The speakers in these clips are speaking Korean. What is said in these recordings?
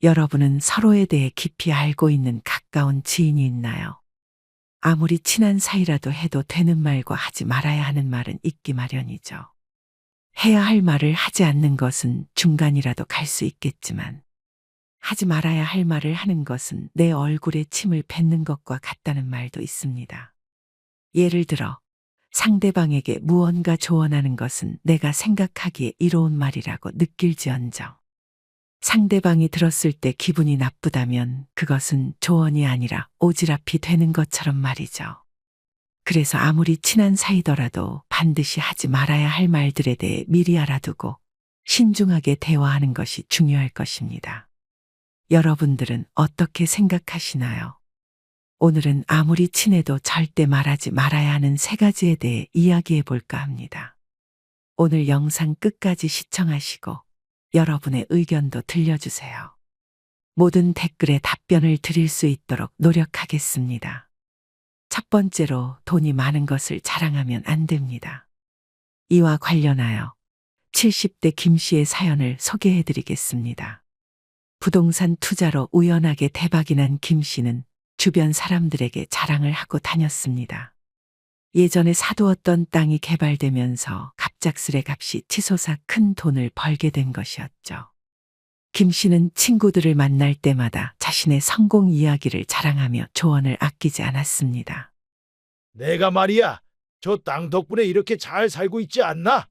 여러분은 서로에 대해 깊이 알고 있는 가까운 지인이 있나요? 아무리 친한 사이라도 해도 되는 말과 하지 말아야 하는 말은 있기 마련이죠. 해야 할 말을 하지 않는 것은 중간이라도 갈 수 있겠지만, 하지 말아야 할 말을 하는 것은 내 얼굴에 침을 뱉는 것과 같다는 말도 있습니다. 예를 들어, 상대방에게 무언가 조언하는 것은 내가 생각하기에 이로운 말이라고 느낄지언정, 상대방이 들었을 때 기분이 나쁘다면 그것은 조언이 아니라 오지랖이 되는 것처럼 말이죠. 그래서 아무리 친한 사이더라도 반드시 하지 말아야 할 말들에 대해 미리 알아두고 신중하게 대화하는 것이 중요할 것입니다. 여러분들은 어떻게 생각하시나요? 오늘은 아무리 친해도 절대 말하지 말아야 하는 3가지에 대해 이야기해 볼까 합니다. 오늘 영상 끝까지 시청하시고 여러분의 의견도 들려주세요. 모든 댓글에 답변을 드릴 수 있도록 노력하겠습니다. 첫 번째로, 돈이 많은 것을 자랑하면 안 됩니다. 이와 관련하여 70대 김 씨의 사연을 소개해 드리겠습니다. 부동산 투자로 우연하게 대박이 난 김 씨는 주변 사람들에게 자랑을 하고 다녔습니다. 예전에 사두었던 땅이 개발되면서 갑작스레 값이 치솟아 큰 돈을 벌게 된 것이었죠. 김 씨는 친구들을 만날 때마다 자신의 성공 이야기를 자랑하며 조언을 아끼지 않았습니다. 내가 말이야, 저 땅 덕분에 이렇게 잘 살고 있지 않나?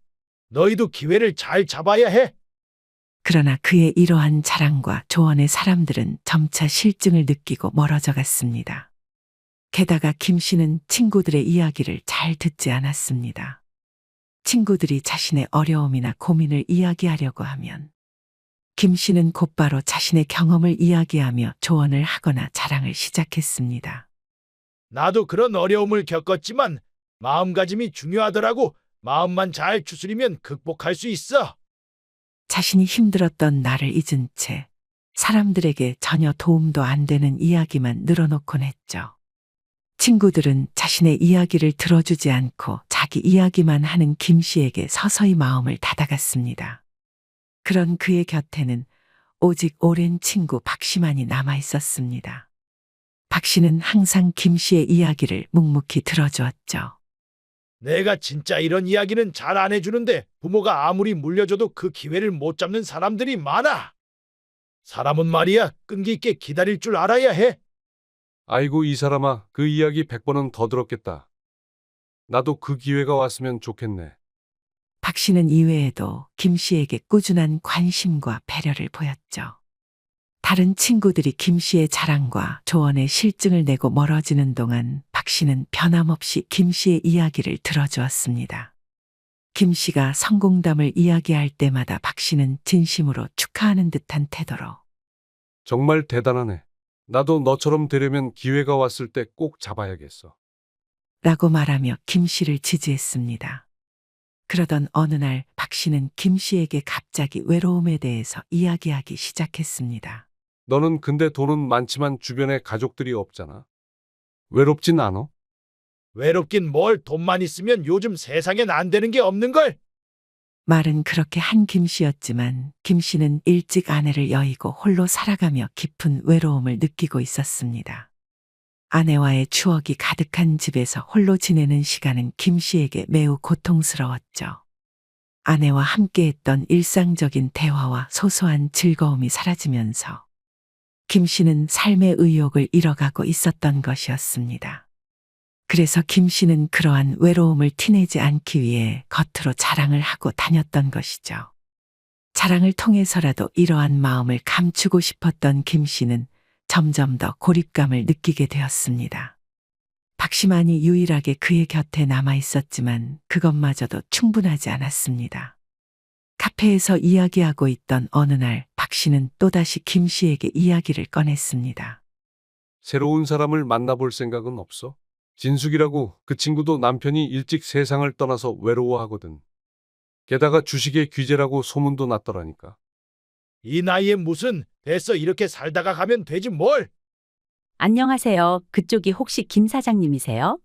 너희도 기회를 잘 잡아야 해. 그러나 그의 이러한 자랑과 조언에 사람들은 점차 실증을 느끼고 멀어져 갔습니다. 게다가 김 씨는 친구들의 이야기를 잘 듣지 않았습니다. 친구들이 자신의 어려움이나 고민을 이야기하려고 하면 김 씨는 곧바로 자신의 경험을 이야기하며 조언을 하거나 자랑을 시작했습니다. 나도 그런 어려움을 겪었지만 마음가짐이 중요하더라고. 마음만 잘 추스리면 극복할 수 있어. 자신이 힘들었던 나를 잊은 채 사람들에게 전혀 도움도 안 되는 이야기만 늘어놓곤 했죠. 친구들은 자신의 이야기를 들어주지 않고 자기 이야기만 하는 김 씨에게 서서히 마음을 닫아갔습니다. 그런 그의 곁에는 오직 오랜 친구 박 씨만이 남아 있었습니다. 박 씨는 항상 김 씨의 이야기를 묵묵히 들어주었죠. 내가 진짜 이런 이야기는 잘 안 해주는데 부모가 아무리 물려줘도 그 기회를 못 잡는 사람들이 많아. 사람은 말이야, 끈기 있게 기다릴 줄 알아야 해. 아이고 이 사람아, 그 이야기 100번은 더 들었겠다. 나도 그 기회가 왔으면 좋겠네. 박 씨는 이외에도 김 씨에게 꾸준한 관심과 배려를 보였죠. 다른 친구들이 김 씨의 자랑과 조언에 실증을 내고 멀어지는 동안 박 씨는 변함없이 김 씨의 이야기를 들어주었습니다. 김 씨가 성공담을 이야기할 때마다 박 씨는 진심으로 축하하는 듯한 태도로 정말 대단하네. 나도 너처럼 되려면 기회가 왔을 때 꼭 잡아야겠어. 라고 말하며 김 씨를 지지했습니다. 그러던 어느 날 박 씨는 김 씨에게 갑자기 외로움에 대해서 이야기하기 시작했습니다. 너는 근데 돈은 많지만 주변에 가족들이 없잖아. 외롭진 않아? 외롭긴 뭘, 돈만 있으면 요즘 세상엔 안 되는 게 없는걸. 말은 그렇게 한 김 씨였지만 김 씨는 일찍 아내를 여의고 홀로 살아가며 깊은 외로움을 느끼고 있었습니다. 아내와의 추억이 가득한 집에서 홀로 지내는 시간은 김 씨에게 매우 고통스러웠죠. 아내와 함께했던 일상적인 대화와 소소한 즐거움이 사라지면서 김 씨는 삶의 의욕을 잃어가고 있었던 것이었습니다. 그래서 김 씨는 그러한 외로움을 티내지 않기 위해 겉으로 자랑을 하고 다녔던 것이죠. 자랑을 통해서라도 이러한 마음을 감추고 싶었던 김 씨는 점점 더 고립감을 느끼게 되었습니다. 박 씨만이 유일하게 그의 곁에 남아 있었지만 그것마저도 충분하지 않았습니다. 카페에서 이야기하고 있던 어느 날 박 씨는 또다시 김 씨에게 이야기를 꺼냈습니다. 새로운 사람을 만나볼 생각은 없어? 진숙이라고, 그 친구도 남편이 일찍 세상을 떠나서 외로워하거든. 게다가 주식의 귀재라고 소문도 났더라니까. 이 나이에 무슨, 됐어, 이렇게 살다가 가면 되지 뭘. 안녕하세요. 그쪽이 혹시 김 사장님이세요?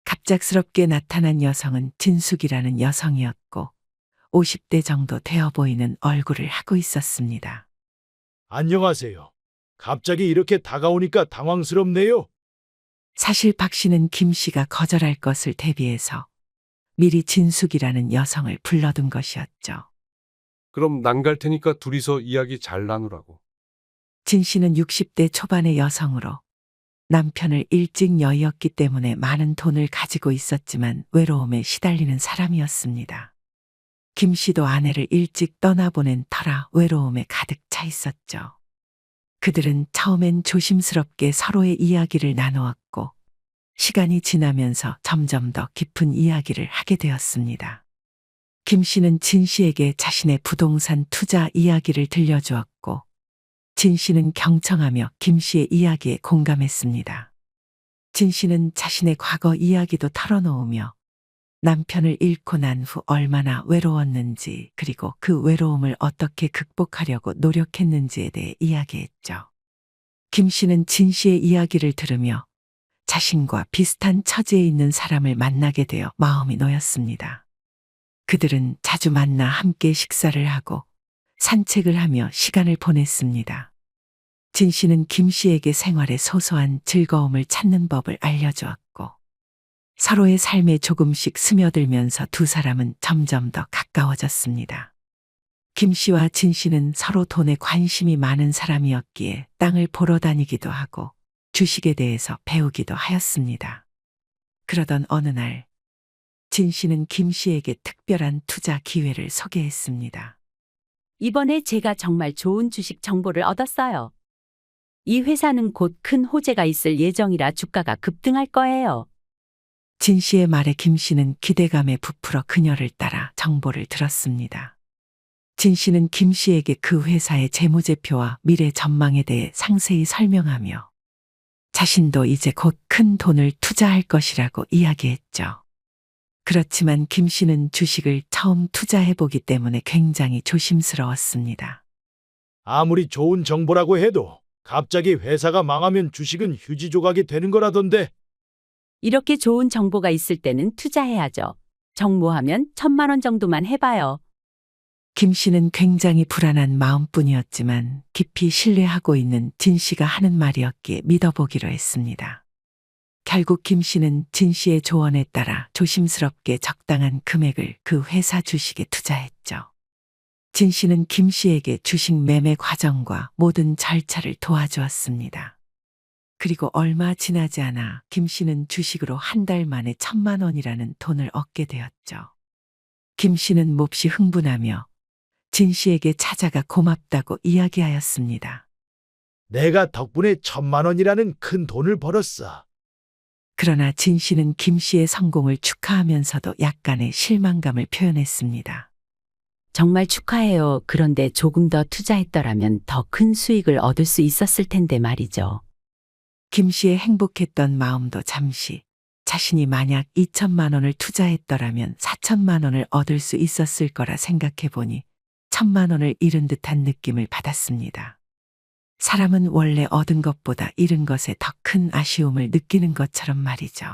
갑작스럽게 나타난 여성은 진숙이라는 여성이었고 50대 정도 되어 보이는 얼굴을 하고 있었습니다. 안녕하세요. 갑자기 이렇게 다가오니까 당황스럽네요. 사실 박 씨는 김 씨가 거절할 것을 대비해서 미리 진숙이라는 여성을 불러둔 것이었죠. 그럼 난 갈 테니까 둘이서 이야기 잘 나누라고. 진 씨는 60대 초반의 여성으로 남편을 일찍 여의었기 때문에 많은 돈을 가지고 있었지만 외로움에 시달리는 사람이었습니다. 김 씨도 아내를 일찍 떠나보낸 터라 외로움에 가득 차 있었죠. 그들은 처음엔 조심스럽게 서로의 이야기를 나누었고 시간이 지나면서 점점 더 깊은 이야기를 하게 되었습니다. 김 씨는 진 씨에게 자신의 부동산 투자 이야기를 들려주었고 진 씨는 경청하며 김 씨의 이야기에 공감했습니다. 진 씨는 자신의 과거 이야기도 털어놓으며 남편을 잃고 난 후 얼마나 외로웠는지 그리고 그 외로움을 어떻게 극복하려고 노력했는지에 대해 이야기했죠. 김 씨는 진 씨의 이야기를 들으며 자신과 비슷한 처지에 있는 사람을 만나게 되어 마음이 놓였습니다. 그들은 자주 만나 함께 식사를 하고 산책을 하며 시간을 보냈습니다. 진 씨는 김 씨에게 생활의 소소한 즐거움을 찾는 법을 알려주었고 서로의 삶에 조금씩 스며들면서 두 사람은 점점 더 가까워졌습니다. 김 씨와 진 씨는 서로 돈에 관심이 많은 사람이었기에 땅을 보러 다니기도 하고 주식에 대해서 배우기도 하였습니다. 그러던 어느 날 진 씨는 김 씨에게 특별한 투자 기회를 소개했습니다. 이번에 제가 정말 좋은 주식 정보를 얻었어요. 이 회사는 곧 큰 호재가 있을 예정이라 주가가 급등할 거예요. 진 씨의 말에 김 씨는 기대감에 부풀어 그녀를 따라 정보를 들었습니다. 진 씨는 김 씨에게 그 회사의 재무제표와 미래 전망에 대해 상세히 설명하며 자신도 이제 곧 큰 돈을 투자할 것이라고 이야기했죠. 그렇지만 김 씨는 주식을 처음 투자해보기 때문에 굉장히 조심스러웠습니다. 아무리 좋은 정보라고 해도 갑자기 회사가 망하면 주식은 휴지 조각이 되는 거라던데. 이렇게 좋은 정보가 있을 때는 투자해야죠. 정모하면 1,000만 원 정도만 해봐요. 김 씨는 굉장히 불안한 마음뿐이었지만 깊이 신뢰하고 있는 진 씨가 하는 말이었기에 믿어보기로 했습니다. 결국 김 씨는 진 씨의 조언에 따라 조심스럽게 적당한 금액을 그 회사 주식에 투자했죠. 진 씨는 김 씨에게 주식 매매 과정과 모든 절차를 도와주었습니다. 그리고 얼마 지나지 않아 김 씨는 주식으로 한 달 만에 1,000만 원이라는 돈을 얻게 되었죠. 김 씨는 몹시 흥분하며 진 씨에게 찾아가 고맙다고 이야기하였습니다. 내가 덕분에 1,000만 원이라는 큰 돈을 벌었어. 그러나 진 씨는 김 씨의 성공을 축하하면서도 약간의 실망감을 표현했습니다. 정말 축하해요. 그런데 조금 더 투자했더라면 더 큰 수익을 얻을 수 있었을 텐데 말이죠. 김 씨의 행복했던 마음도 잠시 자신이 만약 2,000만 원을 투자했더라면 4,000만 원을 얻을 수 있었을 거라 생각해 보니 1,000만 원을 잃은 듯한 느낌을 받았습니다. 사람은 원래 얻은 것보다 잃은 것에 더 큰 아쉬움을 느끼는 것처럼 말이죠.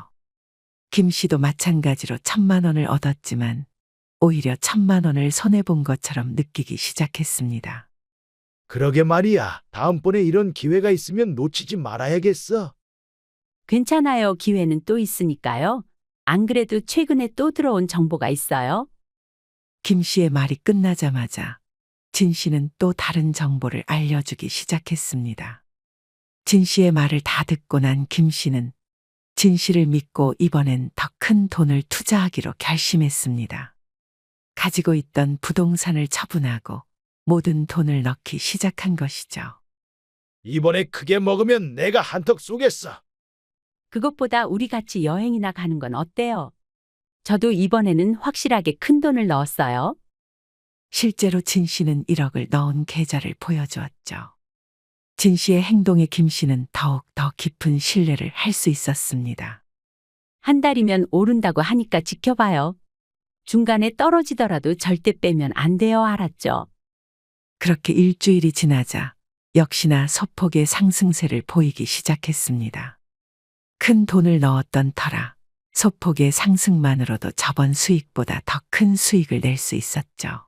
김 씨도 마찬가지로 1,000만 원을 얻었지만 오히려 1,000만 원을 손해본 것처럼 느끼기 시작했습니다. 그러게 말이야. 다음번에 이런 기회가 있으면 놓치지 말아야겠어. 괜찮아요. 기회는 또 있으니까요. 안 그래도 최근에 또 들어온 정보가 있어요. 김 씨의 말이 끝나자마자 진 씨는 또 다른 정보를 알려주기 시작했습니다. 진 씨의 말을 다 듣고 난 김 씨는 진 씨를 믿고 이번엔 더 큰 돈을 투자하기로 결심했습니다. 가지고 있던 부동산을 처분하고 모든 돈을 넣기 시작한 것이죠. 이번에 크게 먹으면 내가 한턱 쏘겠어. 그것보다 우리 같이 여행이나 가는 건 어때요? 저도 이번에는 확실하게 큰 돈을 넣었어요. 실제로 진 씨는 1억을 넣은 계좌를 보여주었죠. 진 씨의 행동에 김 씨는 더욱 더 깊은 신뢰를 할 수 있었습니다. 한 달이면 오른다고 하니까 지켜봐요. 중간에 떨어지더라도 절대 빼면 안 돼요. 알았죠? 그렇게 일주일이 지나자 역시나 소폭의 상승세를 보이기 시작했습니다. 큰 돈을 넣었던 터라 소폭의 상승만으로도 저번 수익보다 더 큰 수익을 낼 수 있었죠.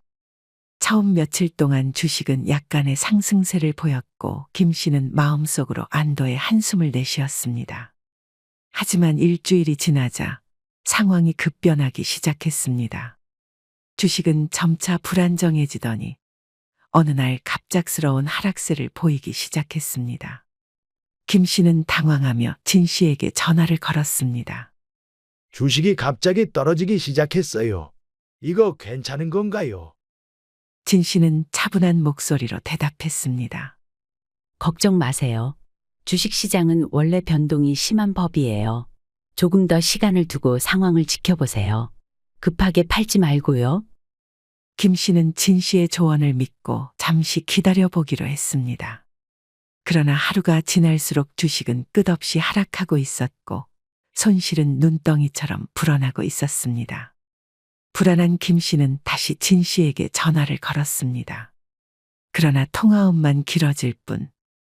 처음 며칠 동안 주식은 약간의 상승세를 보였고 김 씨는 마음속으로 안도의 한숨을 내쉬었습니다. 하지만 일주일이 지나자 상황이 급변하기 시작했습니다. 주식은 점차 불안정해지더니 어느 날 갑작스러운 하락세를 보이기 시작했습니다. 김 씨는 당황하며 진 씨에게 전화를 걸었습니다. 주식이 갑자기 떨어지기 시작했어요. 이거 괜찮은 건가요? 진 씨는 차분한 목소리로 대답했습니다. 걱정 마세요. 주식시장은 원래 변동이 심한 법이에요. 조금 더 시간을 두고 상황을 지켜보세요. 급하게 팔지 말고요. 김 씨는 진 씨의 조언을 믿고 잠시 기다려보기로 했습니다. 그러나 하루가 지날수록 주식은 끝없이 하락하고 있었고 손실은 눈덩이처럼 불어나고 있었습니다. 불안한 김 씨는 다시 진 씨에게 전화를 걸었습니다. 그러나 통화음만 길어질 뿐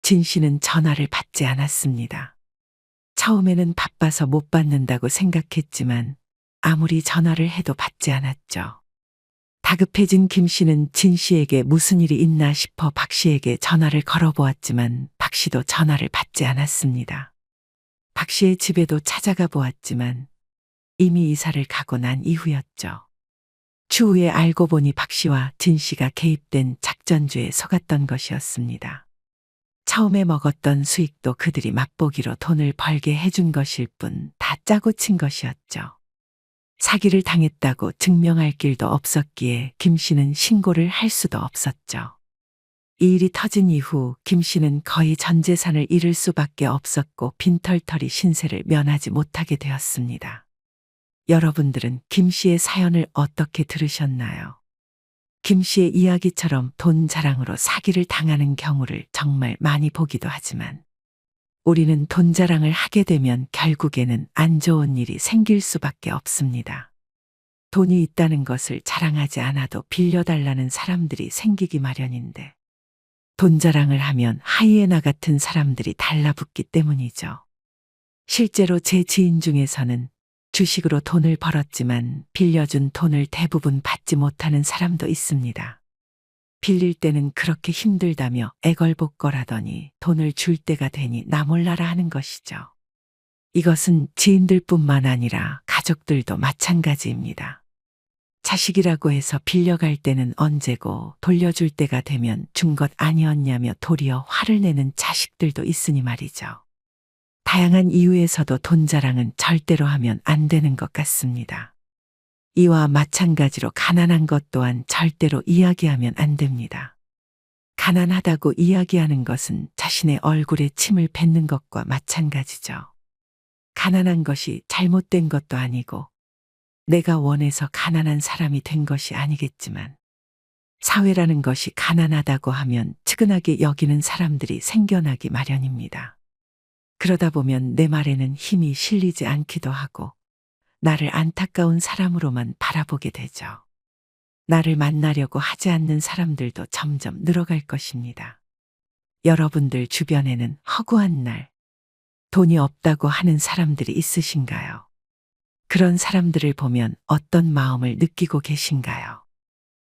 진 씨는 전화를 받지 않았습니다. 처음에는 바빠서 못 받는다고 생각했지만 아무리 전화를 해도 받지 않았죠. 다급해진 김 씨는 진 씨에게 무슨 일이 있나 싶어 박 씨에게 전화를 걸어보았지만 박 씨도 전화를 받지 않았습니다. 박 씨의 집에도 찾아가 보았지만 이미 이사를 가고 난 이후였죠. 추후에 알고 보니 박 씨와 진 씨가 개입된 작전주에 속았던 것이었습니다. 처음에 먹었던 수익도 그들이 맛보기로 돈을 벌게 해준 것일 뿐 다 짜고 친 것이었죠. 사기를 당했다고 증명할 길도 없었기에 김 씨는 신고를 할 수도 없었죠. 이 일이 터진 이후 김 씨는 거의 전 재산을 잃을 수밖에 없었고 빈털터리 신세를 면하지 못하게 되었습니다. 여러분들은 김 씨의 사연을 어떻게 들으셨나요? 김 씨의 이야기처럼 돈 자랑으로 사기를 당하는 경우를 정말 많이 보기도 하지만 우리는 돈 자랑을 하게 되면 결국에는 안 좋은 일이 생길 수밖에 없습니다. 돈이 있다는 것을 자랑하지 않아도 빌려달라는 사람들이 생기기 마련인데 돈 자랑을 하면 하이에나 같은 사람들이 달라붙기 때문이죠. 실제로 제 지인 중에서는 주식으로 돈을 벌었지만 빌려준 돈을 대부분 받지 못하는 사람도 있습니다. 빌릴 때는 그렇게 힘들다며 애걸복걸하더니 돈을 줄 때가 되니 나 몰라라 하는 것이죠. 이것은 지인들뿐만 아니라 가족들도 마찬가지입니다. 자식이라고 해서 빌려갈 때는 언제고 돌려줄 때가 되면 준 것 아니었냐며 도리어 화를 내는 자식들도 있으니 말이죠. 다양한 이유에서도 돈 자랑은 절대로 하면 안 되는 것 같습니다. 이와 마찬가지로 가난한 것 또한 절대로 이야기하면 안 됩니다. 가난하다고 이야기하는 것은 자신의 얼굴에 침을 뱉는 것과 마찬가지죠. 가난한 것이 잘못된 것도 아니고 내가 원해서 가난한 사람이 된 것이 아니겠지만 사회라는 것이 가난하다고 하면 측은하게 여기는 사람들이 생겨나기 마련입니다. 그러다 보면 내 말에는 힘이 실리지 않기도 하고 나를 안타까운 사람으로만 바라보게 되죠. 나를 만나려고 하지 않는 사람들도 점점 늘어갈 것입니다. 여러분들 주변에는 허구한 날, 돈이 없다고 하는 사람들이 있으신가요? 그런 사람들을 보면 어떤 마음을 느끼고 계신가요?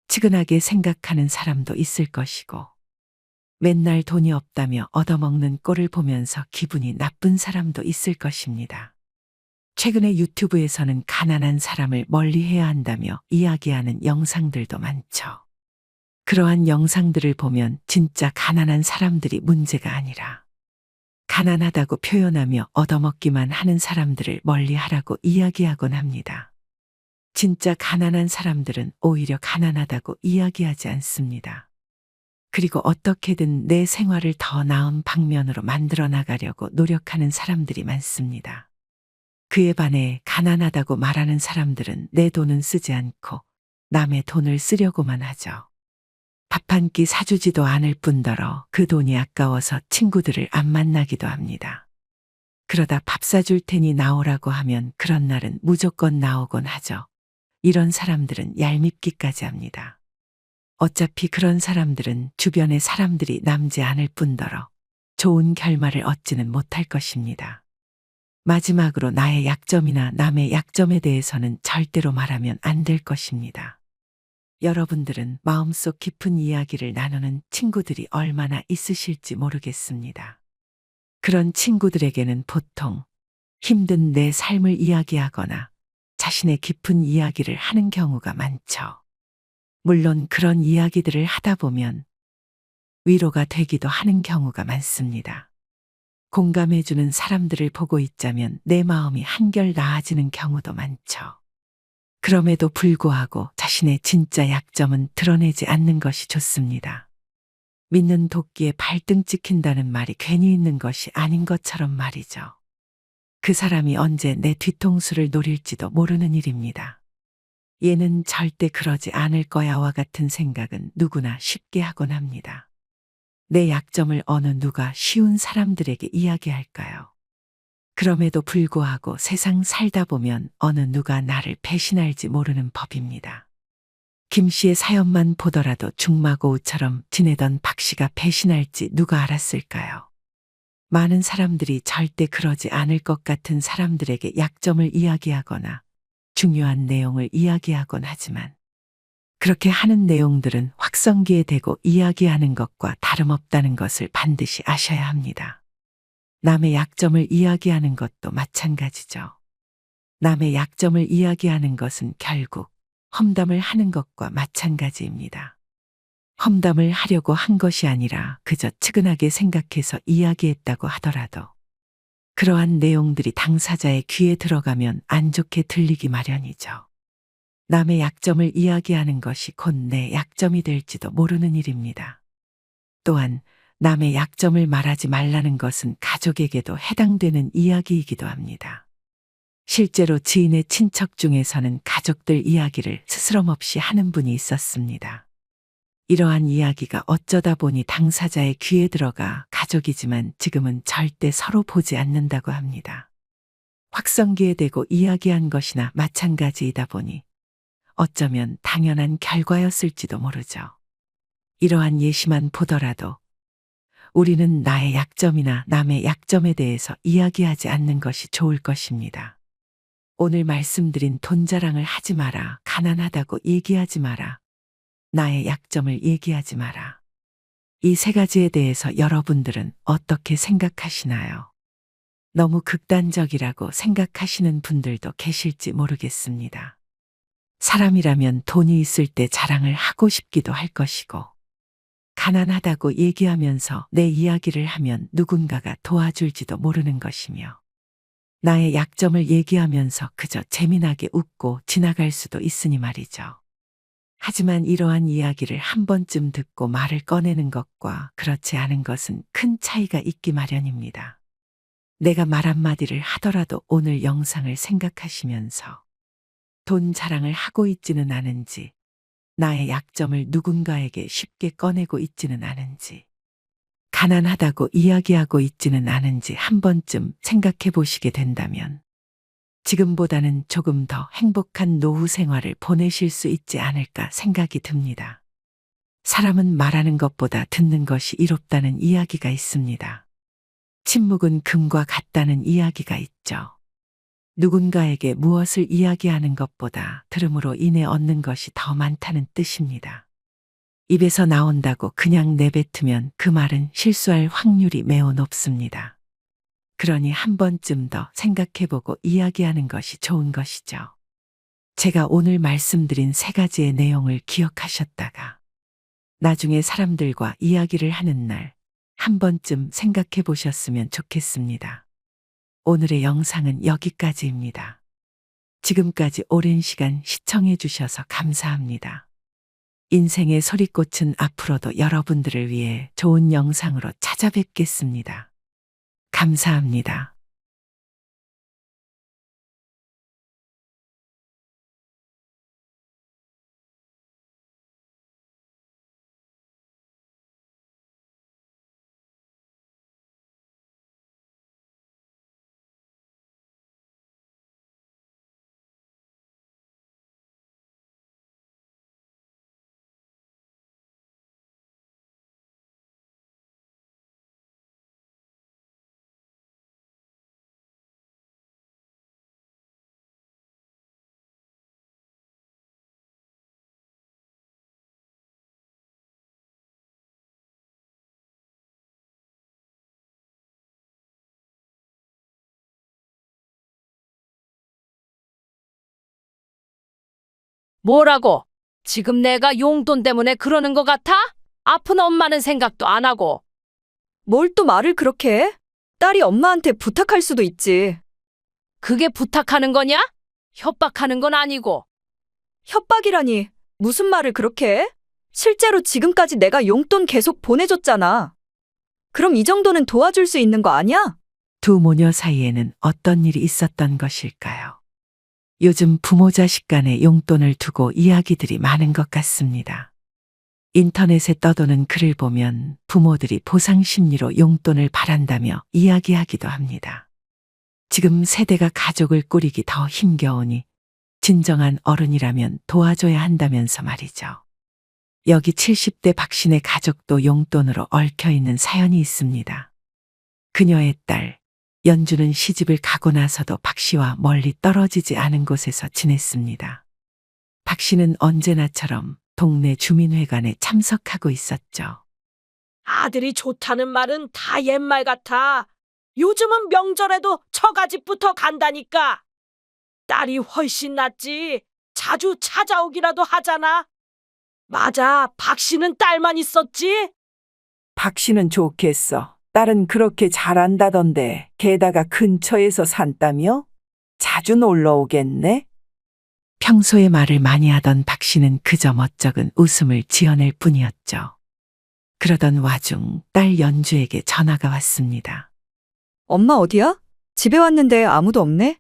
측은하게 생각하는 사람도 있을 것이고 맨날 돈이 없다며 얻어먹는 꼴을 보면서 기분이 나쁜 사람도 있을 것입니다. 최근에 유튜브에서는 가난한 사람을 멀리해야 한다며 이야기하는 영상들도 많죠. 그러한 영상들을 보면 진짜 가난한 사람들이 문제가 아니라 가난하다고 표현하며 얻어먹기만 하는 사람들을 멀리하라고 이야기하곤 합니다. 진짜 가난한 사람들은 오히려 가난하다고 이야기하지 않습니다. 그리고 어떻게든 내 생활을 더 나은 방면으로 만들어 나가려고 노력하는 사람들이 많습니다. 그에 반해 가난하다고 말하는 사람들은 내 돈은 쓰지 않고 남의 돈을 쓰려고만 하죠. 밥 한 끼 사주지도 않을 뿐더러 그 돈이 아까워서 친구들을 안 만나기도 합니다. 그러다 밥 사줄 테니 나오라고 하면 그런 날은 무조건 나오곤 하죠. 이런 사람들은 얄밉기까지 합니다. 어차피 그런 사람들은 주변의 사람들이 남지 않을 뿐더러 좋은 결말을 얻지는 못할 것입니다. 마지막으로 나의 약점이나 남의 약점에 대해서는 절대로 말하면 안 될 것입니다. 여러분들은 마음속 깊은 이야기를 나누는 친구들이 얼마나 있으실지 모르겠습니다. 그런 친구들에게는 보통 힘든 내 삶을 이야기하거나 자신의 깊은 이야기를 하는 경우가 많죠. 물론 그런 이야기들을 하다 보면 위로가 되기도 하는 경우가 많습니다. 공감해주는 사람들을 보고 있자면 내 마음이 한결 나아지는 경우도 많죠. 그럼에도 불구하고 자신의 진짜 약점은 드러내지 않는 것이 좋습니다. 믿는 도끼에 발등 찍힌다는 말이 괜히 있는 것이 아닌 것처럼 말이죠. 그 사람이 언제 내 뒤통수를 노릴지도 모르는 일입니다. 얘는 절대 그러지 않을 거야와 같은 생각은 누구나 쉽게 하곤 합니다. 내 약점을 어느 누가 쉬운 사람들에게 이야기할까요? 그럼에도 불구하고 세상 살다 보면 어느 누가 나를 배신할지 모르는 법입니다. 김 씨의 사연만 보더라도 중마고우처럼 지내던 박 씨가 배신할지 누가 알았을까요? 많은 사람들이 절대 그러지 않을 것 같은 사람들에게 약점을 이야기하거나 중요한 내용을 이야기하곤 하지만 그렇게 하는 내용들은 확성기에 대고 이야기하는 것과 다름없다는 것을 반드시 아셔야 합니다. 남의 약점을 이야기하는 것도 마찬가지죠. 남의 약점을 이야기하는 것은 결국 험담을 하는 것과 마찬가지입니다. 험담을 하려고 한 것이 아니라 그저 측은하게 생각해서 이야기했다고 하더라도 그러한 내용들이 당사자의 귀에 들어가면 안 좋게 들리기 마련이죠. 남의 약점을 이야기하는 것이 곧 내 약점이 될지도 모르는 일입니다. 또한 남의 약점을 말하지 말라는 것은 가족에게도 해당되는 이야기이기도 합니다. 실제로 지인의 친척 중에서는 가족들 이야기를 스스럼없이 하는 분이 있었습니다. 이러한 이야기가 어쩌다 보니 당사자의 귀에 들어가 가족이지만 지금은 절대 서로 보지 않는다고 합니다. 확성기에 대고 이야기한 것이나 마찬가지이다 보니 어쩌면 당연한 결과였을지도 모르죠. 이러한 예시만 보더라도 우리는 나의 약점이나 남의 약점에 대해서 이야기하지 않는 것이 좋을 것입니다. 오늘 말씀드린 돈 자랑을 하지 마라, 가난하다고 얘기하지 마라, 나의 약점을 얘기하지 마라. 이 세 가지에 대해서 여러분들은 어떻게 생각하시나요? 너무 극단적이라고 생각하시는 분들도 계실지 모르겠습니다. 사람이라면 돈이 있을 때 자랑을 하고 싶기도 할 것이고, 가난하다고 얘기하면서 내 이야기를 하면 누군가가 도와줄지도 모르는 것이며, 나의 약점을 얘기하면서 그저 재미나게 웃고 지나갈 수도 있으니 말이죠. 하지만 이러한 이야기를 한 번쯤 듣고 말을 꺼내는 것과 그렇지 않은 것은 큰 차이가 있기 마련입니다. 내가 말 한마디를 하더라도 오늘 영상을 생각하시면서 돈 자랑을 하고 있지는 않은지, 나의 약점을 누군가에게 쉽게 꺼내고 있지는 않은지, 가난하다고 이야기하고 있지는 않은지 한 번쯤 생각해 보시게 된다면 지금보다는 조금 더 행복한 노후 생활을 보내실 수 있지 않을까 생각이 듭니다. 사람은 말하는 것보다 듣는 것이 이롭다는 이야기가 있습니다. 침묵은 금과 같다는 이야기가 있죠. 누군가에게 무엇을 이야기하는 것보다 들음으로 인해 얻는 것이 더 많다는 뜻입니다. 입에서 나온다고 그냥 내뱉으면 그 말은 실수할 확률이 매우 높습니다. 그러니 한 번쯤 더 생각해보고 이야기하는 것이 좋은 것이죠. 제가 오늘 말씀드린 세 가지의 내용을 기억하셨다가 나중에 사람들과 이야기를 하는 날 한 번쯤 생각해 보셨으면 좋겠습니다. 오늘의 영상은 여기까지입니다. 지금까지 오랜 시간 시청해 주셔서 감사합니다. 인생의 소리꽃은 앞으로도 여러분들을 위해 좋은 영상으로 찾아뵙겠습니다. 감사합니다. 뭐라고? 지금 내가 용돈 때문에 그러는 것 같아? 아픈 엄마는 생각도 안 하고. 뭘 또 말을 그렇게 해? 딸이 엄마한테 부탁할 수도 있지. 그게 부탁하는 거냐? 협박하는 건 아니고. 협박이라니. 무슨 말을 그렇게 해? 실제로 지금까지 내가 용돈 계속 보내줬잖아. 그럼 이 정도는 도와줄 수 있는 거 아니야? 두 모녀 사이에는 어떤 일이 있었던 것일까요? 요즘 부모 자식 간의 용돈을 두고 이야기들이 많은 것 같습니다. 인터넷에 떠도는 글을 보면 부모들이 보상 심리로 용돈을 바란다며 이야기하기도 합니다. 지금 세대가 가족을 꾸리기 더 힘겨우니 진정한 어른이라면 도와줘야 한다면서 말이죠. 여기 70대 박씨네 가족도 용돈으로 얽혀있는 사연이 있습니다. 그녀의 딸 연주는 시집을 가고 나서도 박씨와 멀리 떨어지지 않은 곳에서 지냈습니다. 박씨는 언제나처럼 동네 주민회관에 참석하고 있었죠. 아들이 좋다는 말은 다 옛말 같아. 요즘은 명절에도 처가집부터 간다니까. 딸이 훨씬 낫지. 자주 찾아오기라도 하잖아. 맞아, 박 씨는 딸만 있었지? 박 씨는 좋겠어. 딸은 그렇게 잘한다던데 게다가 근처에서 산다며? 자주 놀러 오겠네? 평소에 말을 많이 하던 박씨는 그저 멋쩍은 웃음을 지어낼 뿐이었죠. 그러던 와중 딸 연주에게 전화가 왔습니다. 엄마 어디야? 집에 왔는데 아무도 없네?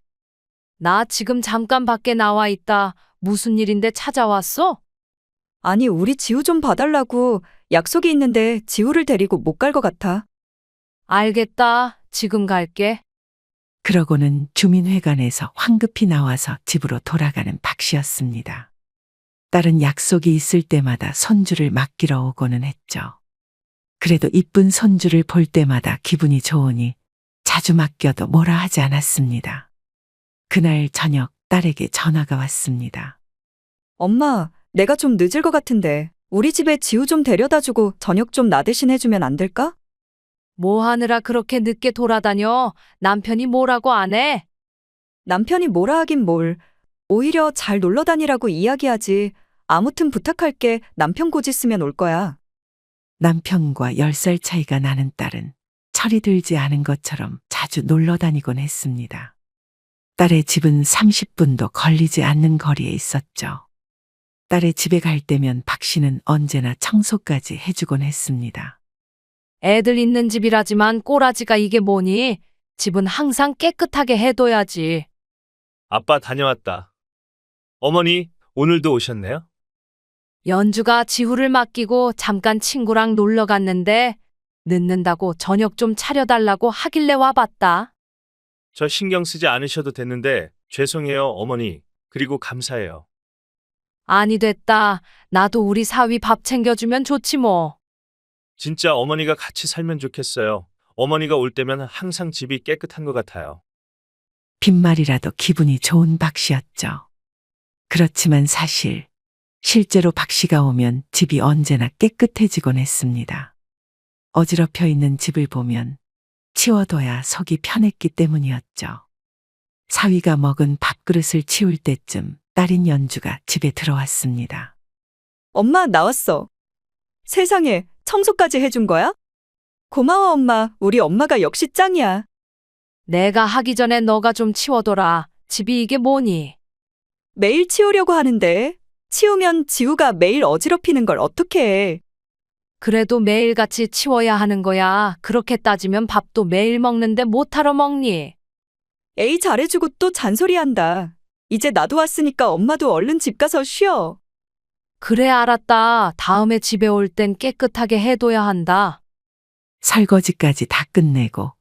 나 지금 잠깐 밖에 나와 있다. 무슨 일인데 찾아왔어? 아니, 우리 지우 좀 봐달라고. 약속이 있는데 지우를 데리고 못 갈 것 같아. 알겠다. 지금 갈게. 그러고는 주민회관에서 황급히 나와서 집으로 돌아가는 박씨였습니다. 딸은 약속이 있을 때마다 손주를 맡기러 오고는 했죠. 그래도 이쁜 손주를 볼 때마다 기분이 좋으니 자주 맡겨도 뭐라 하지 않았습니다. 그날 저녁 딸에게 전화가 왔습니다. 엄마, 내가 좀 늦을 것 같은데 우리 집에 지우 좀 데려다주고 저녁 좀 나 대신 해주면 안 될까? 뭐 하느라 그렇게 늦게 돌아다녀? 남편이 뭐라고 안 해? 남편이 뭐라 하긴 뭘. 오히려 잘 놀러 다니라고 이야기하지. 아무튼 부탁할게. 남편 곧 있으면 올 거야. 남편과 10살 차이가 나는 딸은 철이 들지 않은 것처럼 자주 놀러 다니곤 했습니다. 딸의 집은 30분도 걸리지 않는 거리에 있었죠. 딸의 집에 갈 때면 박씨는 언제나 청소까지 해주곤 했습니다. 애들 있는 집이라지만 꼬라지가 이게 뭐니? 집은 항상 깨끗하게 해둬야지. 아빠 다녀왔다. 어머니, 오늘도 오셨네요? 연주가 지후를 맡기고 잠깐 친구랑 놀러 갔는데 늦는다고 저녁 좀 차려달라고 하길래 와봤다. 저 신경 쓰지 않으셔도 됐는데 죄송해요, 어머니. 그리고 감사해요. 아니 됐다. 나도 우리 사위 밥 챙겨주면 좋지 뭐. 진짜 어머니가 같이 살면 좋겠어요. 어머니가 올 때면 항상 집이 깨끗한 것 같아요. 빈말이라도 기분이 좋은 박씨였죠. 그렇지만 사실 실제로 박씨가 오면 집이 언제나 깨끗해지곤 했습니다. 어지럽혀 있는 집을 보면 치워둬야 속이 편했기 때문이었죠. 사위가 먹은 밥그릇을 치울 때쯤 딸인 연주가 집에 들어왔습니다. 엄마, 나왔어. 세상에, 청소까지 해준 거야? 고마워, 엄마. 우리 엄마가 역시 짱이야. 내가 하기 전에 너가 좀 치워둬라. 집이 이게 뭐니? 매일 치우려고 하는데 치우면 지우가 매일 어지럽히는 걸 어떻게 해. 그래도 매일같이 치워야 하는 거야. 그렇게 따지면 밥도 매일 먹는데 못하러 먹니? 에이, 잘해주고 또 잔소리한다. 이제 나도 왔으니까 엄마도 얼른 집 가서 쉬어. 그래 알았다. 다음에 집에 올 땐 깨끗하게 해둬야 한다. 설거지까지 다 끝내고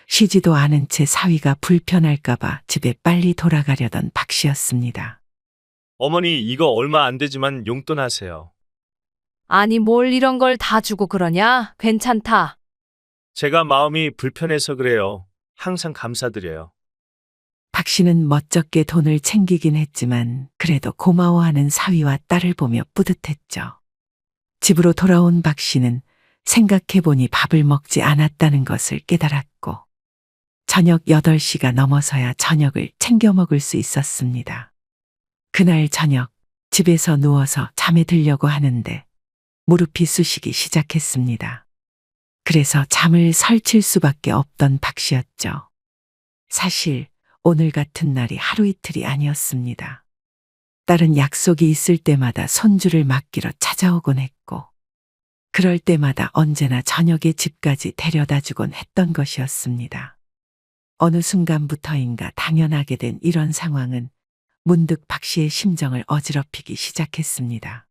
쉬지도 않은 채 사위가 불편할까봐 집에 빨리 돌아가려던 박씨였습니다. 어머니, 이거 얼마 안 되지만 용돈 하세요. 아니 뭘 이런 걸 다 주고 그러냐? 괜찮다. 제가 마음이 불편해서 그래요. 항상 감사드려요. 박씨는 멋쩍게 돈을 챙기긴 했지만 그래도 고마워하는 사위와 딸을 보며 뿌듯했죠. 집으로 돌아온 박씨는 생각해보니 밥을 먹지 않았다는 것을 깨달았고 저녁 8시가 넘어서야 저녁을 챙겨 먹을 수 있었습니다. 그날 저녁 집에서 누워서 잠에 들려고 하는데 무릎이 쑤시기 시작했습니다. 그래서 잠을 설칠 수밖에 없던 박 씨였죠. 사실 오늘 같은 날이 하루 이틀이 아니었습니다. 딸은 약속이 있을 때마다 손주를 맡기러 찾아오곤 했고, 그럴 때마다 언제나 저녁에 집까지 데려다 주곤 했던 것이었습니다. 어느 순간부터인가 당연하게 된 이런 상황은 문득 박 씨의 심정을 어지럽히기 시작했습니다.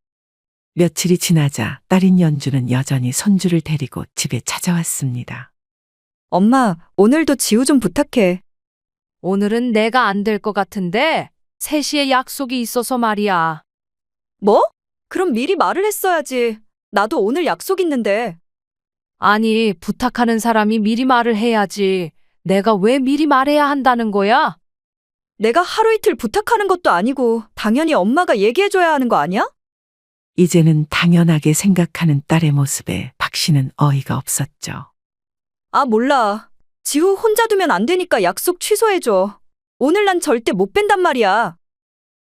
며칠이 지나자 딸인 연주는 여전히 손주를 데리고 집에 찾아왔습니다. 엄마, 오늘도 지우 좀 부탁해. 오늘은 내가 안 될 것 같은데 3시에 약속이 있어서 말이야. 뭐? 그럼 미리 말을 했어야지. 나도 오늘 약속 있는데. 아니, 부탁하는 사람이 미리 말을 해야지. 내가 왜 미리 말해야 한다는 거야? 내가 하루 이틀 부탁하는 것도 아니고 당연히 엄마가 얘기해줘야 하는 거 아니야? 이제는 당연하게 생각하는 딸의 모습에 박 씨는 어이가 없었죠. 아, 몰라. 지우 혼자 두면 안 되니까 약속 취소해줘. 오늘 난 절대 못 뺀단 말이야.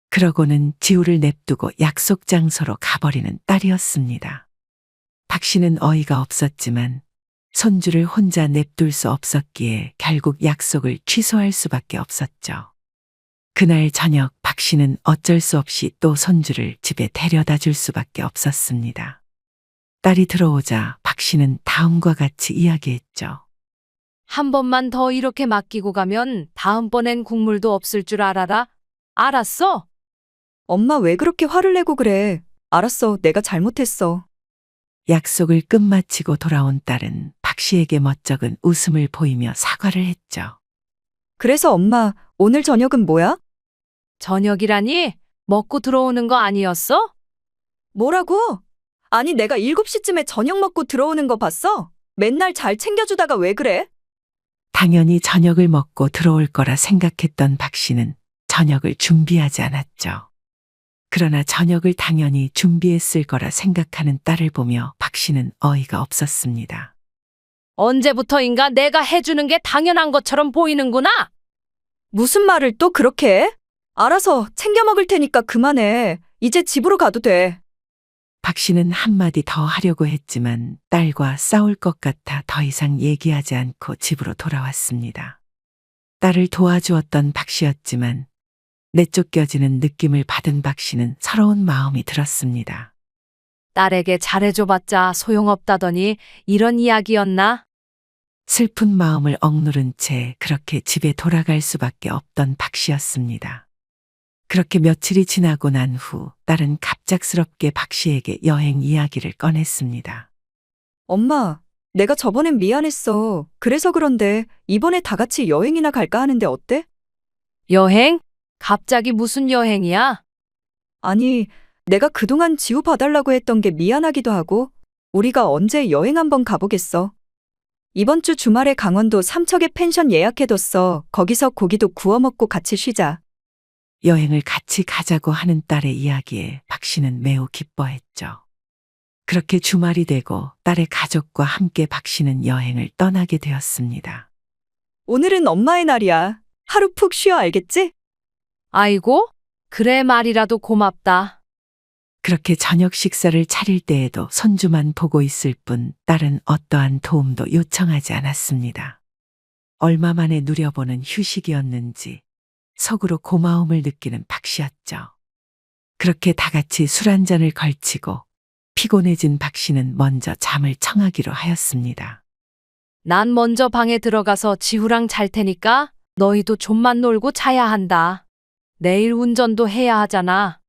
그러고는 지우를 냅두고 약속 장소로 가버리는 딸이었습니다. 박 씨는 어이가 없었지만 손주를 혼자 냅둘 수 없었기에 결국 약속을 취소할 수밖에 없었죠. 그날 저녁 박 씨는 어쩔 수 없이 또 손주를 집에 데려다 줄 수밖에 없었습니다. 딸이 들어오자 박 씨는 다음과 같이 이야기했죠. 한 번만 더 이렇게 맡기고 가면 다음번엔 국물도 없을 줄 알아라. 알았어? 엄마 왜 그렇게 화를 내고 그래? 알았어, 내가 잘못했어. 약속을 끝마치고 돌아온 딸은 박 씨에게 멋쩍은 웃음을 보이며 사과를 했죠. 그래서 엄마, 오늘 저녁은 뭐야? 저녁이라니? 먹고 들어오는 거 아니었어? 뭐라고? 아니, 내가 7시쯤에 저녁 먹고 들어오는 거 봤어? 맨날 잘 챙겨주다가 왜 그래? 당연히 저녁을 먹고 들어올 거라 생각했던 박 씨는 저녁을 준비하지 않았죠. 그러나 저녁을 당연히 준비했을 거라 생각하는 딸을 보며 박 씨는 어이가 없었습니다. 언제부터인가 내가 해주는 게 당연한 것처럼 보이는구나? 무슨 말을 또 그렇게 해? 알아서 챙겨 먹을 테니까 그만해. 이제 집으로 가도 돼. 박 씨는 한마디 더 하려고 했지만 딸과 싸울 것 같아 더 이상 얘기하지 않고 집으로 돌아왔습니다. 딸을 도와주었던 박 씨였지만 내쫓겨지는 느낌을 받은 박 씨는 서러운 마음이 들었습니다. 딸에게 잘해줘봤자 소용없다더니 이런 이야기였나? 슬픈 마음을 억누른 채 그렇게 집에 돌아갈 수밖에 없던 박 씨였습니다. 그렇게 며칠이 지나고 난 후 딸은 갑작스럽게 박 씨에게 여행 이야기를 꺼냈습니다. 엄마, 내가 저번엔 미안했어. 그래서 그런데 이번에 다 같이 여행이나 갈까 하는데 어때? 여행? 갑자기 무슨 여행이야? 아니, 내가 그동안 지우 봐달라고 했던 게 미안하기도 하고, 우리가 언제 여행 한번 가보겠어. 이번 주 주말에 강원도 삼척에 펜션 예약해뒀어. 거기서 고기도 구워 먹고 같이 쉬자. 여행을 같이 가자고 하는 딸의 이야기에 박 씨는 매우 기뻐했죠. 그렇게 주말이 되고 딸의 가족과 함께 박 씨는 여행을 떠나게 되었습니다. 오늘은 엄마의 날이야. 하루 푹 쉬어, 알겠지? 아이고, 그래 말이라도 고맙다. 그렇게 저녁 식사를 차릴 때에도 손주만 보고 있을 뿐 딸은 어떠한 도움도 요청하지 않았습니다. 얼마 만에 누려보는 휴식이었는지 속으로 고마움을 느끼는 박 씨였죠. 그렇게 다 같이 술 한 잔을 걸치고 피곤해진 박 씨는 먼저 잠을 청하기로 하였습니다. 난 먼저 방에 들어가서 지우랑 잘 테니까 너희도 좀만 놀고 자야 한다. 내일 운전도 해야 하잖아.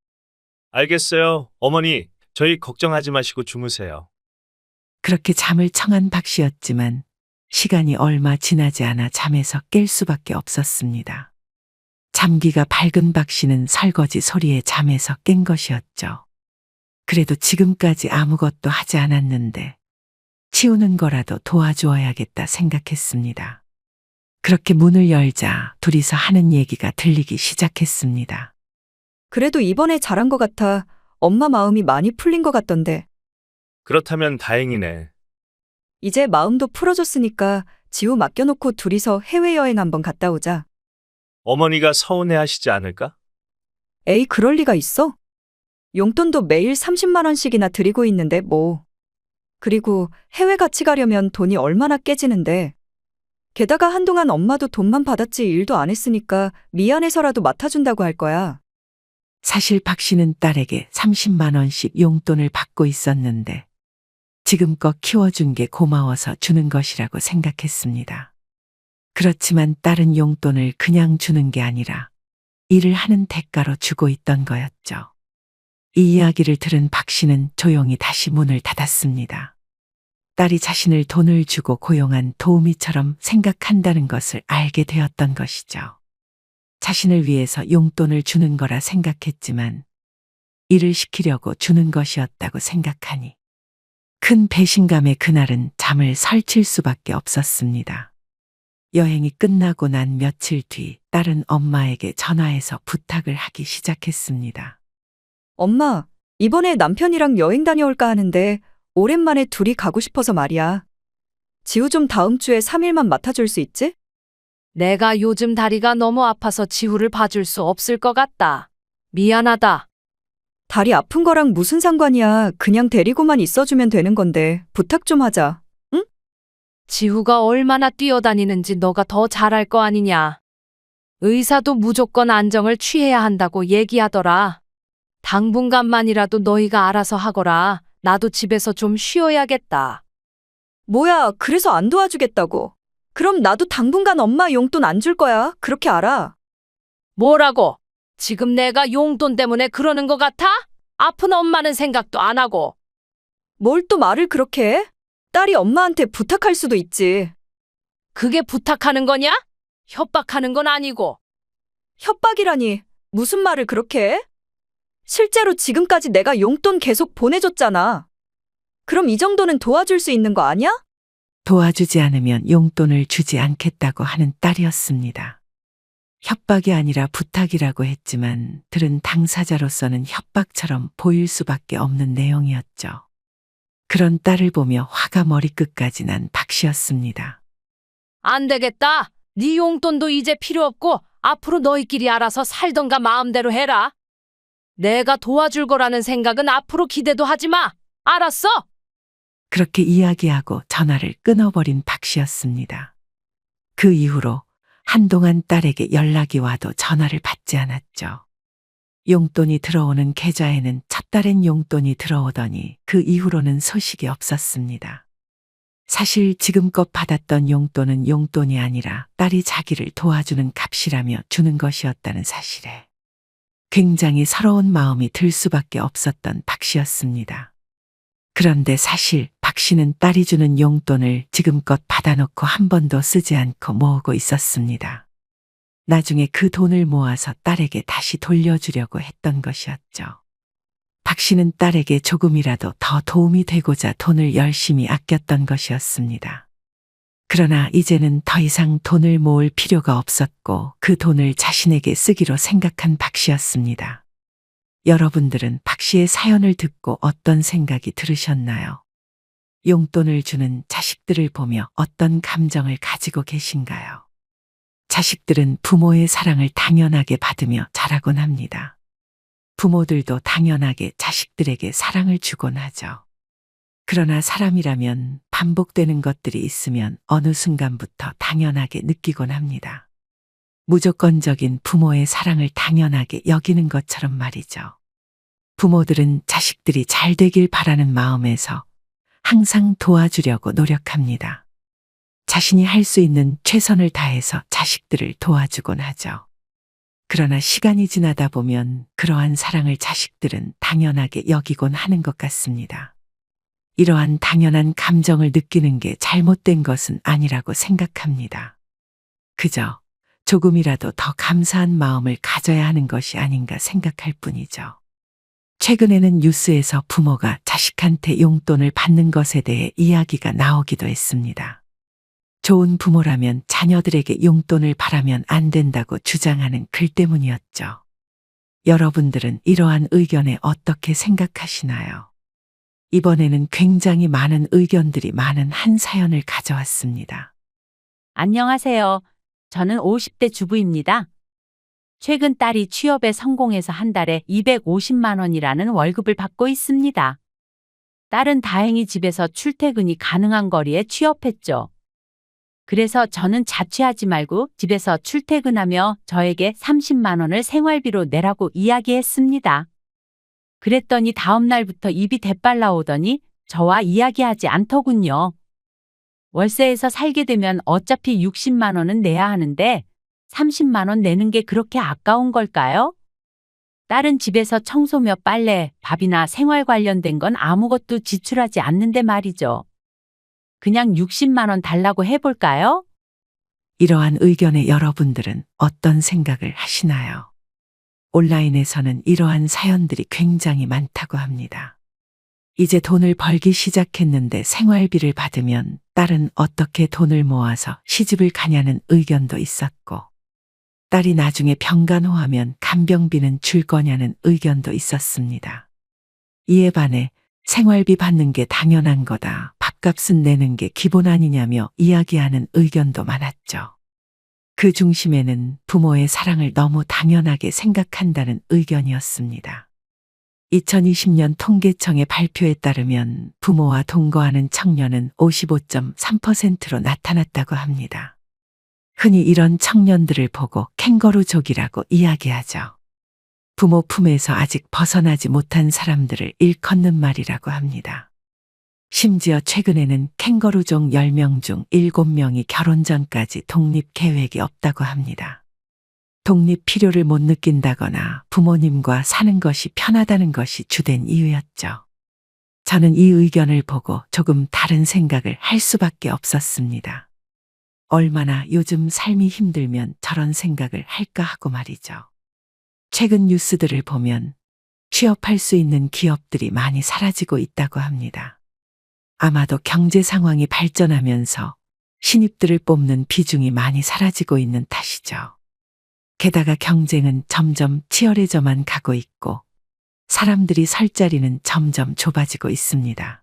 알겠어요. 어머니, 저희 걱정하지 마시고 주무세요. 그렇게 잠을 청한 박 씨였지만 시간이 얼마 지나지 않아 잠에서 깰 수밖에 없었습니다. 잠기가 밝은 박 씨는 설거지 소리에 잠에서 깬 것이었죠. 그래도 지금까지 아무것도 하지 않았는데 치우는 거라도 도와주어야겠다 생각했습니다. 그렇게 문을 열자 둘이서 하는 얘기가 들리기 시작했습니다. 그래도 이번에 잘한 것 같아. 엄마 마음이 많이 풀린 것 같던데. 그렇다면 다행이네. 이제 마음도 풀어줬으니까 지우 맡겨놓고 둘이서 해외여행 한번 갔다 오자. 어머니가 서운해하시지 않을까? 에이, 그럴 리가 있어? 용돈도 매일 30만 원씩이나 드리고 있는데 뭐. 그리고 해외 같이 가려면 돈이 얼마나 깨지는데. 게다가 한동안 엄마도 돈만 받았지 일도 안 했으니까 미안해서라도 맡아준다고 할 거야. 사실 박 씨는 딸에게 30만 원씩 용돈을 받고 있었는데 지금껏 키워준 게 고마워서 주는 것이라고 생각했습니다. 그렇지만 딸은 용돈을 그냥 주는 게 아니라 일을 하는 대가로 주고 있던 거였죠. 이 이야기를 들은 박 씨는 조용히 다시 문을 닫았습니다. 딸이 자신을 돈을 주고 고용한 도우미처럼 생각한다는 것을 알게 되었던 것이죠. 자신을 위해서 용돈을 주는 거라 생각했지만 일을 시키려고 주는 것이었다고 생각하니 큰 배신감에 그날은 잠을 설칠 수밖에 없었습니다. 여행이 끝나고 난 며칠 뒤 딸은 엄마에게 전화해서 부탁을 하기 시작했습니다. 엄마, 이번에 남편이랑 여행 다녀올까 하는데 오랜만에 둘이 가고 싶어서 말이야. 지우 좀 다음 주에 3일만 맡아줄 수 있지? 내가 요즘 다리가 너무 아파서 지우를 봐줄 수 없을 것 같다. 미안하다. 다리 아픈 거랑 무슨 상관이야. 그냥 데리고만 있어주면 되는 건데 부탁 좀 하자. 응? 지우가 얼마나 뛰어다니는지 너가 더 잘할 거 아니냐. 의사도 무조건 안정을 취해야 한다고 얘기하더라. 당분간만이라도 너희가 알아서 하거라. 나도 집에서 좀 쉬어야겠다. 뭐야, 그래서 안 도와주겠다고. 그럼 나도 당분간 엄마 용돈 안 줄 거야. 그렇게 알아. 뭐라고? 지금 내가 용돈 때문에 그러는 것 같아? 아픈 엄마는 생각도 안 하고. 뭘 또 말을 그렇게 해? 딸이 엄마한테 부탁할 수도 있지. 그게 부탁하는 거냐? 협박하는 건 아니고. 협박이라니. 무슨 말을 그렇게 해? 실제로 지금까지 내가 용돈 계속 보내줬잖아. 그럼 이 정도는 도와줄 수 있는 거 아니야? 도와주지 않으면 용돈을 주지 않겠다고 하는 딸이었습니다. 협박이 아니라 부탁이라고 했지만 들은 당사자로서는 협박처럼 보일 수밖에 없는 내용이었죠. 그런 딸을 보며 화가 머리끝까지 난 박 씨였습니다. 안 되겠다. 네 용돈도 이제 필요 없고 앞으로 너희끼리 알아서 살던가 마음대로 해라. 내가 도와줄 거라는 생각은 앞으로 기대도 하지 마. 알았어? 그렇게 이야기하고 전화를 끊어버린 박 씨였습니다. 그 이후로 한동안 딸에게 연락이 와도 전화를 받지 않았죠. 용돈이 들어오는 계좌에는 첫 달엔 용돈이 들어오더니 그 이후로는 소식이 없었습니다. 사실 지금껏 받았던 용돈은 용돈이 아니라 딸이 자기를 도와주는 값이라며 주는 것이었다는 사실에 굉장히 서러운 마음이 들 수밖에 없었던 박 씨였습니다. 그런데 사실 박 씨는 딸이 주는 용돈을 지금껏 받아놓고 한 번도 쓰지 않고 모으고 있었습니다. 나중에 그 돈을 모아서 딸에게 다시 돌려주려고 했던 것이었죠. 박 씨는 딸에게 조금이라도 더 도움이 되고자 돈을 열심히 아꼈던 것이었습니다. 그러나 이제는 더 이상 돈을 모을 필요가 없었고 그 돈을 자신에게 쓰기로 생각한 박 씨였습니다. 여러분들은 박 씨의 사연을 듣고 어떤 생각이 들으셨나요? 용돈을 주는 자식들을 보며 어떤 감정을 가지고 계신가요? 자식들은 부모의 사랑을 당연하게 받으며 자라곤 합니다. 부모들도 당연하게 자식들에게 사랑을 주곤 하죠. 그러나 사람이라면 반복되는 것들이 있으면 어느 순간부터 당연하게 느끼곤 합니다. 무조건적인 부모의 사랑을 당연하게 여기는 것처럼 말이죠. 부모들은 자식들이 잘 되길 바라는 마음에서 항상 도와주려고 노력합니다. 자신이 할 수 있는 최선을 다해서 자식들을 도와주곤 하죠. 그러나 시간이 지나다 보면 그러한 사랑을 자식들은 당연하게 여기곤 하는 것 같습니다. 이러한 당연한 감정을 느끼는 게 잘못된 것은 아니라고 생각합니다. 그저 조금이라도 더 감사한 마음을 가져야 하는 것이 아닌가 생각할 뿐이죠. 최근에는 뉴스에서 부모가 자식한테 용돈을 받는 것에 대해 이야기가 나오기도 했습니다. 좋은 부모라면 자녀들에게 용돈을 바라면 안 된다고 주장하는 글 때문이었죠. 여러분들은 이러한 의견에 어떻게 생각하시나요? 이번에는 굉장히 많은 의견들이 많은 한 사연을 가져왔습니다. 안녕하세요. 저는 50대 주부입니다. 최근 딸이 취업에 성공해서 한 달에 250만 원이라는 월급을 받고 있습니다. 딸은 다행히 집에서 출퇴근이 가능한 거리에 취업했죠. 그래서 저는 자취하지 말고 집에서 출퇴근하며 저에게 30만 원을 생활비로 내라고 이야기했습니다. 그랬더니 다음 날부터 입이 대빨 나오더니 저와 이야기하지 않더군요. 월세에서 살게 되면 어차피 60만 원은 내야 하는데 30만 원 내는 게 그렇게 아까운 걸까요? 딸은 집에서 청소며 빨래, 밥이나 생활 관련된 건 아무것도 지출하지 않는데 말이죠. 그냥 60만 원 달라고 해볼까요? 이러한 의견에 여러분들은 어떤 생각을 하시나요? 온라인에서는 이러한 사연들이 굉장히 많다고 합니다. 이제 돈을 벌기 시작했는데 생활비를 받으면 딸은 어떻게 돈을 모아서 시집을 가냐는 의견도 있었고, 딸이 나중에 병간호하면 간병비는 줄 거냐는 의견도 있었습니다. 이에 반해 생활비 받는 게 당연한 거다, 밥값은 내는 게 기본 아니냐며 이야기하는 의견도 많았죠. 그 중심에는 부모의 사랑을 너무 당연하게 생각한다는 의견이었습니다. 2020년 통계청의 발표에 따르면 부모와 동거하는 청년은 55.3%로 나타났다고 합니다. 흔히 이런 청년들을 보고 캥거루족이라고 이야기하죠. 부모 품에서 아직 벗어나지 못한 사람들을 일컫는 말이라고 합니다. 심지어 최근에는 캥거루족 10명 중 7명이 결혼 전까지 독립 계획이 없다고 합니다. 독립 필요를 못 느낀다거나 부모님과 사는 것이 편하다는 것이 주된 이유였죠. 저는 이 의견을 보고 조금 다른 생각을 할 수밖에 없었습니다. 얼마나 요즘 삶이 힘들면 저런 생각을 할까 하고 말이죠. 최근 뉴스들을 보면 취업할 수 있는 기업들이 많이 사라지고 있다고 합니다. 아마도 경제 상황이 발전하면서 신입들을 뽑는 비중이 많이 사라지고 있는 탓이죠. 게다가 경쟁은 점점 치열해져만 가고 있고 사람들이 설 자리는 점점 좁아지고 있습니다.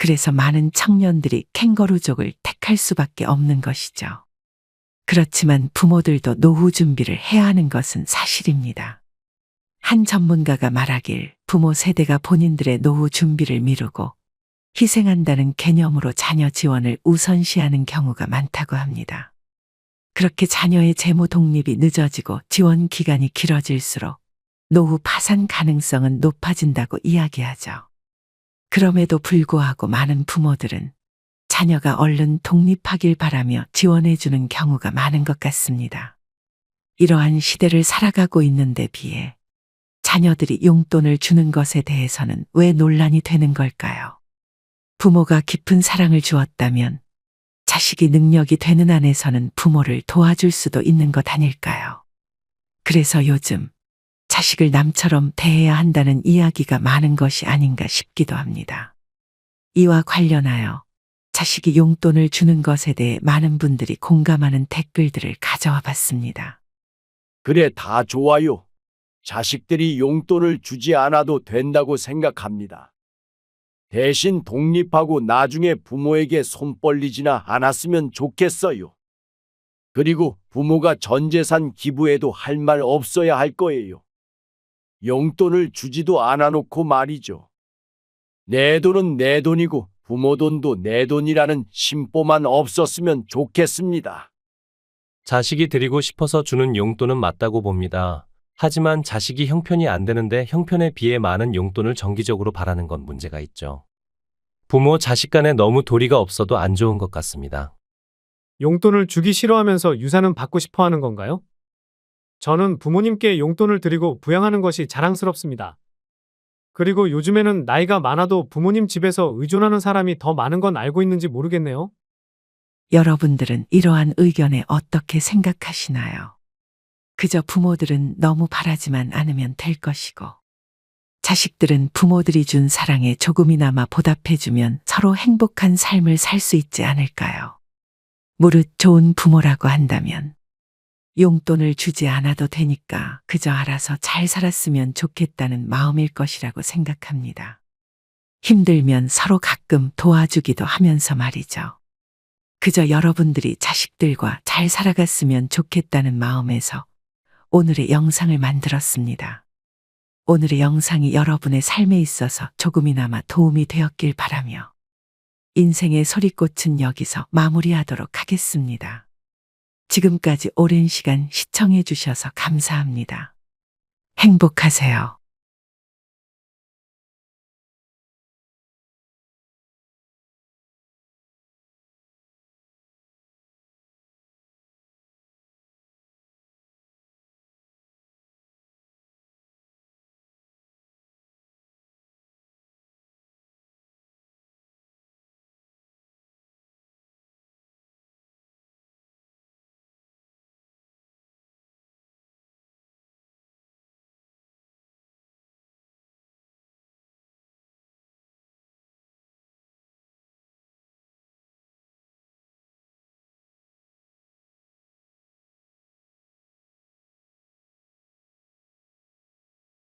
그래서 많은 청년들이 캥거루족을 택할 수밖에 없는 것이죠. 그렇지만 부모들도 노후 준비를 해야 하는 것은 사실입니다. 한 전문가가 말하길 부모 세대가 본인들의 노후 준비를 미루고 희생한다는 개념으로 자녀 지원을 우선시하는 경우가 많다고 합니다. 그렇게 자녀의 재무 독립이 늦어지고 지원 기간이 길어질수록 노후 파산 가능성은 높아진다고 이야기하죠. 그럼에도 불구하고 많은 부모들은 자녀가 얼른 독립하길 바라며 지원해주는 경우가 많은 것 같습니다. 이러한 시대를 살아가고 있는데 비해 자녀들이 용돈을 주는 것에 대해서는 왜 논란이 되는 걸까요? 부모가 깊은 사랑을 주었다면 자식이 능력이 되는 한에서는 부모를 도와줄 수도 있는 것 아닐까요? 그래서 요즘 자식을 남처럼 대해야 한다는 이야기가 많은 것이 아닌가 싶기도 합니다. 이와 관련하여 자식이 용돈을 주는 것에 대해 많은 분들이 공감하는 댓글들을 가져와 봤습니다. 그래, 다 좋아요. 자식들이 용돈을 주지 않아도 된다고 생각합니다. 대신 독립하고 나중에 부모에게 손 벌리지나 않았으면 좋겠어요. 그리고 부모가 전 재산 기부해도 할 말 없어야 할 거예요. 용돈을 주지도 않아 놓고 말이죠. 내 돈은 내 돈이고 부모 돈도 내 돈이라는 심보만 없었으면 좋겠습니다. 자식이 드리고 싶어서 주는 용돈은 맞다고 봅니다. 하지만 자식이 형편이 안 되는데 형편에 비해 많은 용돈을 정기적으로 바라는 건 문제가 있죠. 부모 자식 간에 너무 도리가 없어도 안 좋은 것 같습니다. 용돈을 주기 싫어하면서 유산은 받고 싶어 하는 건가요? 저는 부모님께 용돈을 드리고 부양하는 것이 자랑스럽습니다. 그리고 요즘에는 나이가 많아도 부모님 집에서 의존하는 사람이 더 많은 건 알고 있는지 모르겠네요. 여러분들은 이러한 의견에 어떻게 생각하시나요? 그저 부모들은 너무 바라지만 않으면 될 것이고, 자식들은 부모들이 준 사랑에 조금이나마 보답해주면 서로 행복한 삶을 살 수 있지 않을까요? 무릇 좋은 부모라고 한다면 용돈을 주지 않아도 되니까 그저 알아서 잘 살았으면 좋겠다는 마음일 것이라고 생각합니다. 힘들면 서로 가끔 도와주기도 하면서 말이죠. 그저 여러분들이 자식들과 잘 살아갔으면 좋겠다는 마음에서 오늘의 영상을 만들었습니다. 오늘의 영상이 여러분의 삶에 있어서 조금이나마 도움이 되었길 바라며 인생의 소리꽃은 여기서 마무리하도록 하겠습니다. 지금까지 오랜 시간 시청해 주셔서 감사합니다. 행복하세요.